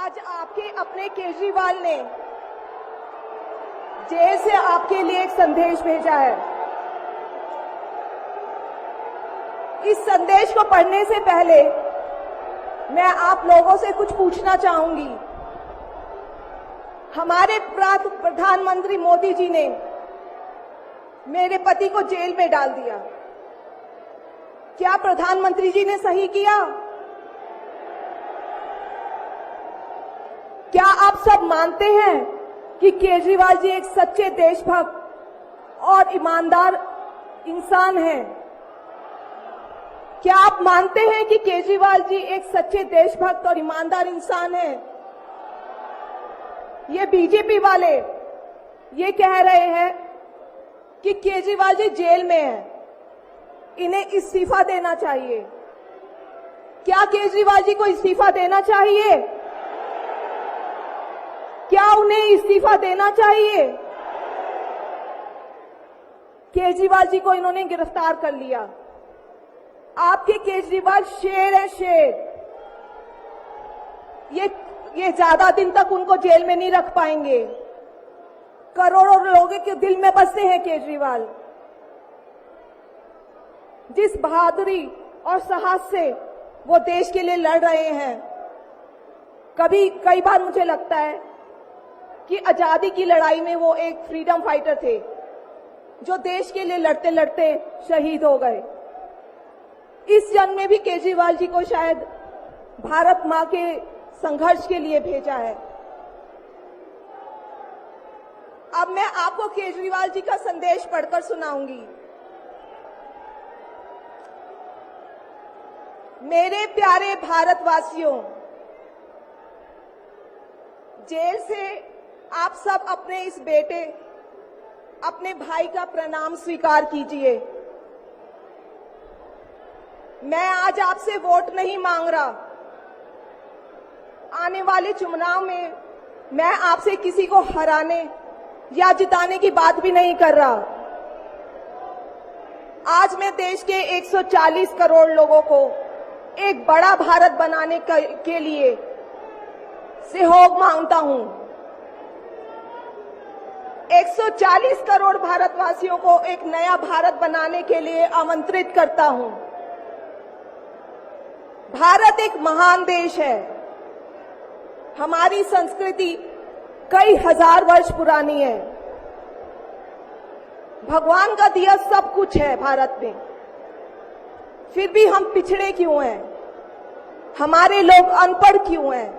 आज आपके अपने केजरीवाल ने जेल से आपके लिए एक संदेश भेजा है। इस संदेश को पढ़ने से पहले मैं आप लोगों से कुछ पूछना चाहूंगी। हमारे प्रधानमंत्री मोदी जी ने मेरे पति को जेल में डाल दिया। क्या प्रधानमंत्री जी ने सही किया? क्या आप सब मानते हैं कि केजरीवाल जी एक सच्चे देशभक्त और ईमानदार इंसान हैं? क्या आप मानते हैं कि केजरीवाल जी एक सच्चे देशभक्त और ईमानदार इंसान हैं? ये बीजेपी वाले ये कह रहे हैं कि केजरीवाल जी जेल में हैं, इन्हें इस्तीफा देना चाहिए। क्या केजरीवाल जी को इस्तीफा देना चाहिए? क्या उन्हें इस्तीफा देना चाहिए? केजरीवाल जी को इन्होंने गिरफ्तार कर लिया। आपके केजरीवाल शेर है, शेर। ये ज्यादा दिन तक उनको जेल में नहीं रख पाएंगे। करोड़ों लोगों के दिल में बसते हैं केजरीवाल। जिस बहादुरी और साहस से वो देश के लिए लड़ रहे हैं, कई बार मुझे लगता है कि आजादी की लड़ाई में वो एक फ्रीडम फाइटर थे जो देश के लिए लड़ते लड़ते शहीद हो गए। इस जन्म में भी केजरीवाल जी को शायद भारत मां के संघर्ष के लिए भेजा है। अब मैं आपको केजरीवाल जी का संदेश पढ़कर सुनाऊंगी। मेरे प्यारे भारतवासियों, जेल से आप सब अपने इस बेटे, अपने भाई का प्रणाम स्वीकार कीजिए। मैं आज आपसे वोट नहीं मांग रहा। आने वाले चुनाव में मैं आपसे किसी को हराने या जिताने की बात भी नहीं कर रहा। आज मैं देश के 140 करोड़ लोगों को एक बड़ा भारत बनाने के लिए सहयोग मांगता हूं। 140 करोड़ भारतवासियों को एक नया भारत बनाने के लिए आमंत्रित करता हूं। भारत एक महान देश है। हमारी संस्कृति कई हजार वर्ष पुरानी है। भगवान का दिया सब कुछ है भारत में, फिर भी हम पिछड़े क्यों हैं? हमारे लोग अनपढ़ क्यों हैं?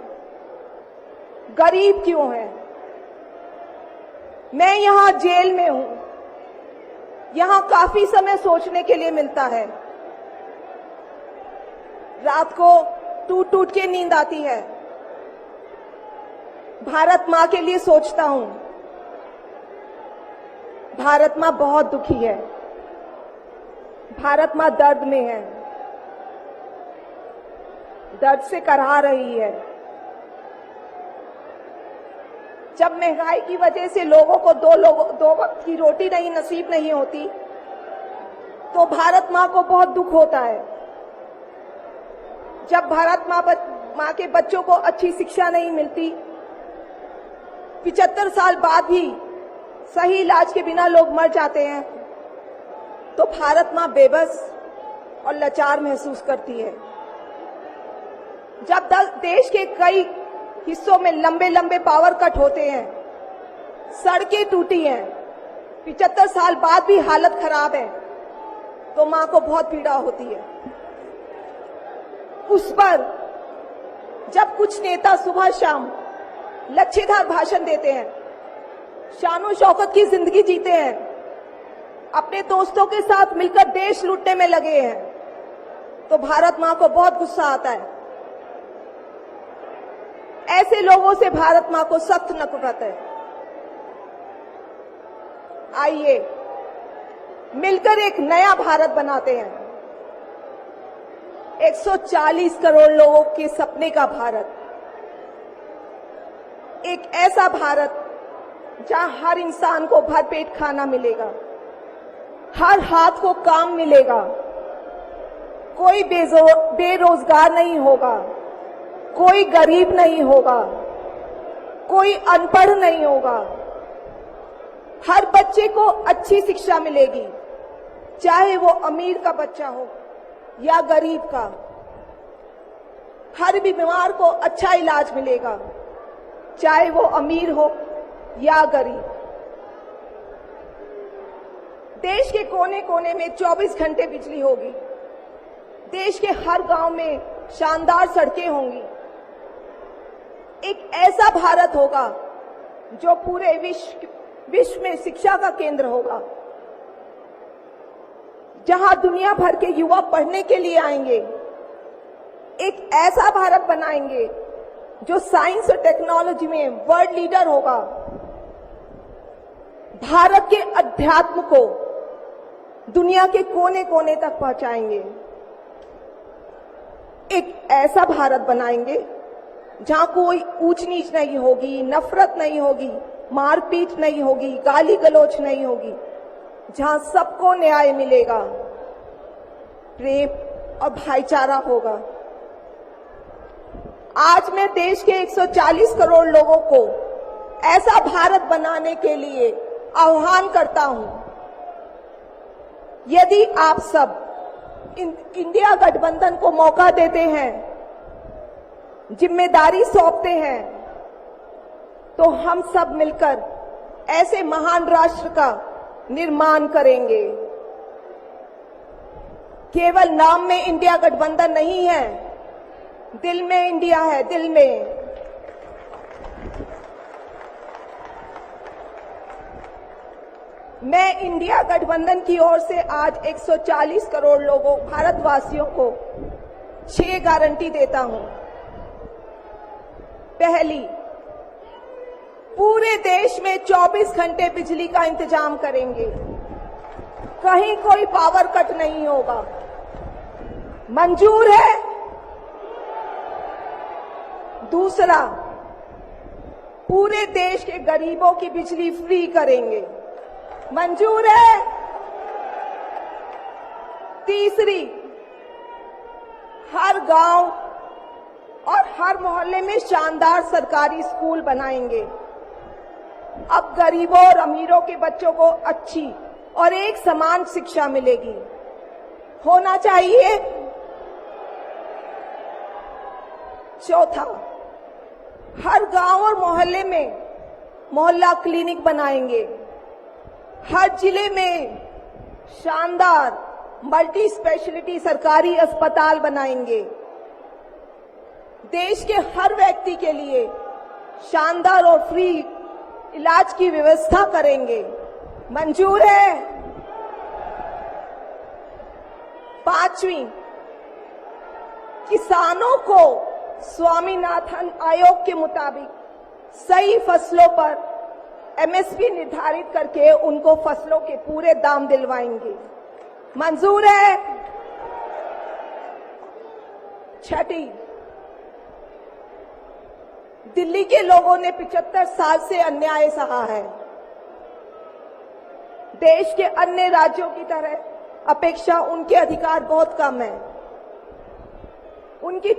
गरीब क्यों हैं? मैं यहां जेल में हूं। यहां काफी समय सोचने के लिए मिलता है। रात को टूट टूट के नींद आती है। भारत मां के लिए सोचता हूं। भारत मां बहुत दुखी है। भारत मां दर्द में है, दर्द से कराह रही है। जब महंगाई की वजह से लोगों को दो वक्त की रोटी नसीब नहीं होती, तो भारत मां को बहुत दुख होता है। जब भारत मां के बच्चों को अच्छी शिक्षा नहीं मिलती, 75 साल बाद भी सही इलाज के बिना लोग मर जाते हैं, तो भारत मां बेबस और लाचार महसूस करती है। जब देश के कई हिस्सों में लंबे लंबे पावर कट होते हैं, सड़कें टूटी हैं, 75 साल बाद भी हालत खराब है, तो मां को बहुत पीड़ा होती है। उस पर जब कुछ नेता सुबह शाम लच्छेदार भाषण देते हैं, शानो शौकत की जिंदगी जीते हैं, अपने दोस्तों के साथ मिलकर देश लूटने में लगे हैं, तो भारत मां को बहुत गुस्सा आता है। ऐसे लोगों से भारत मां को सख्त नफरत है। आइए मिलकर एक नया भारत बनाते हैं। 140 करोड़ लोगों के सपने का भारत, एक ऐसा भारत जहां हर इंसान को भरपेट खाना मिलेगा, हर हाथ को काम मिलेगा, कोई बेरोजगार नहीं होगा, कोई गरीब नहीं होगा, कोई अनपढ़ नहीं होगा। हर बच्चे को अच्छी शिक्षा मिलेगी, चाहे वो अमीर का बच्चा हो या गरीब का। हर बीमार को अच्छा इलाज मिलेगा, चाहे वो अमीर हो या गरीब। देश के कोने कोने में 24 घंटे बिजली होगी। देश के हर गांव में शानदार सड़कें होंगी। एक ऐसा भारत होगा जो पूरे विश्व में शिक्षा का केंद्र होगा, जहां दुनिया भर के युवा पढ़ने के लिए आएंगे। एक ऐसा भारत बनाएंगे जो साइंस और टेक्नोलॉजी में वर्ल्ड लीडर होगा। भारत के अध्यात्म को दुनिया के कोने कोने तक पहुंचाएंगे। एक ऐसा भारत बनाएंगे जहां कोई ऊंच नीच नहीं होगी, नफरत नहीं होगी, मारपीट नहीं होगी, गाली गलौज नहीं होगी, जहां सबको न्याय मिलेगा, प्रेम और भाईचारा होगा। आज मैं देश के 140 करोड़ लोगों को ऐसा भारत बनाने के लिए आह्वान करता हूं। यदि आप सब इंडिया गठबंधन को मौका देते हैं, जिम्मेदारी सौंपते हैं, तो हम सब मिलकर ऐसे महान राष्ट्र का निर्माण करेंगे। केवल नाम में इंडिया गठबंधन नहीं है, दिल में इंडिया है, दिल में। मैं इंडिया गठबंधन की ओर से आज 140 करोड़ लोगों भारतवासियों को 6 गारंटी देता हूं। पहली, पूरे देश में 24 घंटे बिजली का इंतजाम करेंगे, कहीं कोई पावर कट नहीं होगा। मंजूर है? दूसरा, पूरे देश के गरीबों की बिजली फ्री करेंगे, मंजूर है? तीसरी, हर गांव और हर मोहल्ले में शानदार सरकारी स्कूल बनाएंगे। अब गरीबों और अमीरों के बच्चों को अच्छी और एक समान शिक्षा मिलेगी, होना चाहिए। चौथा, हर गांव और मोहल्ले में मोहल्ला क्लिनिक बनाएंगे। हर जिले में शानदार मल्टी स्पेशलिटी सरकारी अस्पताल बनाएंगे। देश के हर व्यक्ति के लिए शानदार और फ्री इलाज की व्यवस्था करेंगे, मंजूर है? पांचवी, किसानों को स्वामीनाथन आयोग के मुताबिक सही फसलों पर एमएसपी निर्धारित करके उनको फसलों के पूरे दाम दिलवाएंगे, मंजूर है? छठी, दिल्ली के लोगों ने 75 साल से अन्याय सहा है। देश के अन्य राज्यों की तरह अपेक्षा उनके अधिकार बहुत कम है। उनकी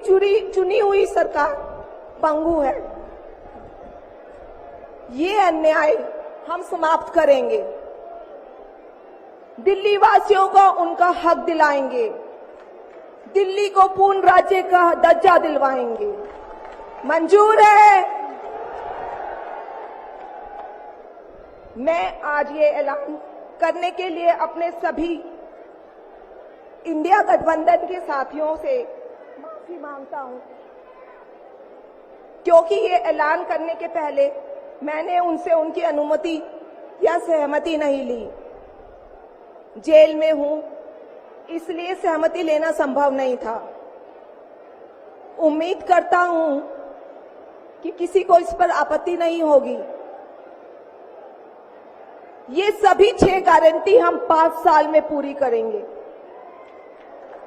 चुनी हुई सरकार पंगु है। ये अन्याय हम समाप्त करेंगे। दिल्ली वासियों को उनका हक दिलाएंगे। दिल्ली को पूर्ण राज्य का दर्जा दिलवाएंगे, मंजूर है? मैं आज ये ऐलान करने के लिए अपने सभी इंडिया गठबंधन के साथियों से माफी मांगता हूं, क्योंकि ये ऐलान करने के पहले मैंने उनसे उनकी अनुमति या सहमति नहीं ली। जेल में हूं, इसलिए सहमति लेना संभव नहीं था। उम्मीद करता हूं कि किसी को इस पर आपत्ति नहीं होगी। ये सभी 6 गारंटी हम 5 साल में पूरी करेंगे।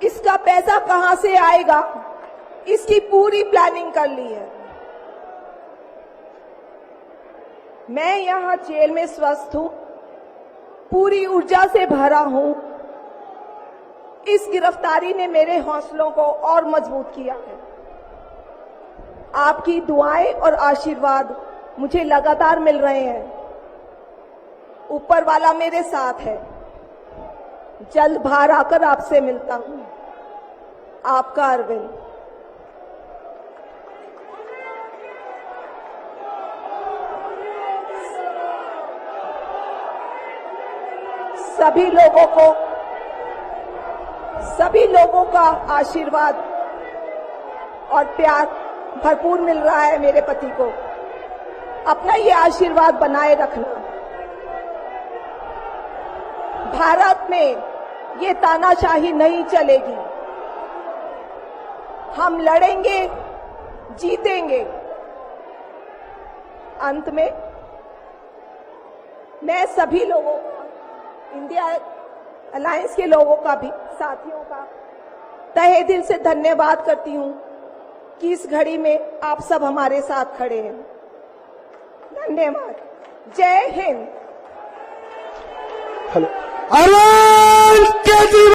इसका पैसा कहां से आएगा, इसकी पूरी प्लानिंग कर ली है। मैं यहां जेल में स्वस्थ हूं, पूरी ऊर्जा से भरा हूं। इस गिरफ्तारी ने मेरे हौसलों को और मजबूत किया है। आपकी दुआएं और आशीर्वाद मुझे लगातार मिल रहे हैं। ऊपर वाला मेरे साथ है। जल्द बाहर आकर आपसे मिलता हूं। आपका अरविंद। सभी लोगों का आशीर्वाद और प्यार भरपूर मिल रहा है मेरे पति को। अपना ये आशीर्वाद बनाए रखना। भारत में ये तानाशाही नहीं चलेगी। हम लड़ेंगे, जीतेंगे। अंत में मैं सभी लोगों का, इंडिया अलायंस के लोगों का भी, साथियों का तहे दिल से धन्यवाद करती हूं कि इस घड़ी में आप सब हमारे साथ खड़े हैं। धन्यवाद। जय हिंद। हेलो।